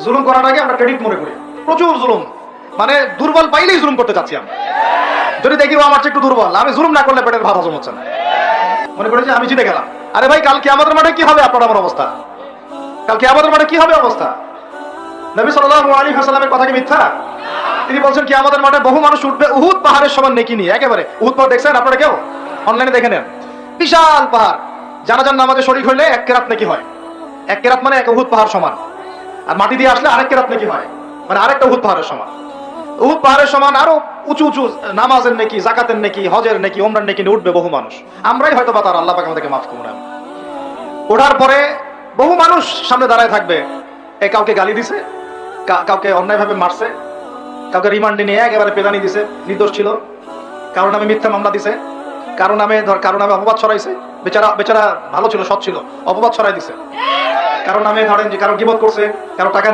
জুলুম করাটাকে আমরা ক্রেডিট মনে করি, প্রচুর জুলুম, মানে দুর্বল পাইলেই জুলুম করতে চাচ্ছি আমরা। যদি দেখি ও আমার চেয়ে একটু দুর্বল, আমি জুলুম না করলে পেটের ভাত হজম হচ্ছে না, মনে করি যে আমি জিতে গেলাম। আরে ভাই, কাল কিয়ামতের মাঠে কি হবে আপনার আমার অবস্থা? কাল কিয়ামতের মাঠে কি হবে অবস্থা? নবী সাল্লাল্লাহু আলাইহি ওয়াসাল্লামের কথা কি মিথ্যা? তিনি বলছেন কিয়ামতের মাঠে বহু মানুষ উঠবে উহুদ পাহাড়ের সমান নেকি নিয়ে। একেবারে উহুদ পাহাড় দেখছেন আপনারা কেউ? অনলাইনে দেখে নেন, বিশাল পাহাড়। জানাজার নামাজে শরীক হইলে এক কেরাত নেকি হয়। এক কেরাত মানে এক উহুদ পাহাড় সমান। আর মাটি দিয়ে আসলে আরেক কেরাত নেকি হয়, মানে আরেকটা উহুদ পাহাড়ের সমান। উহুদ পাহাড়ের সমান আরো উঁচু উঁচু নামাজের নেকি, যাকাতের নেকি, হজের নেকি, ওমরার নেকি নিয়ে উঠবে বহু মানুষ। আমরাই হয়তো বা তার আল্লাহ পাক আমাদেরকে মাফ করুন। ওঠার পরে বহু মানুষ সামনে দাঁড়ায় থাকবে। কাউকে গালি দিছে, কাউকে অন্যায়ভাবে মারছে, কাউকে রিমান্ডে নিয়ে একেবারে পেদানি দিছে, নির্দোষ ছিল, কারো নামে মিথ্যা মামলা দিছে, কারো নামে অপবাদ ছড়াইছে, বেচারা বেচারা ভালো ছিল, সৎ ছিল, অপবাদ ছড়াই দিছে, কারো নামে ধরেন যে কারো গীবত করছে, কারো টাকা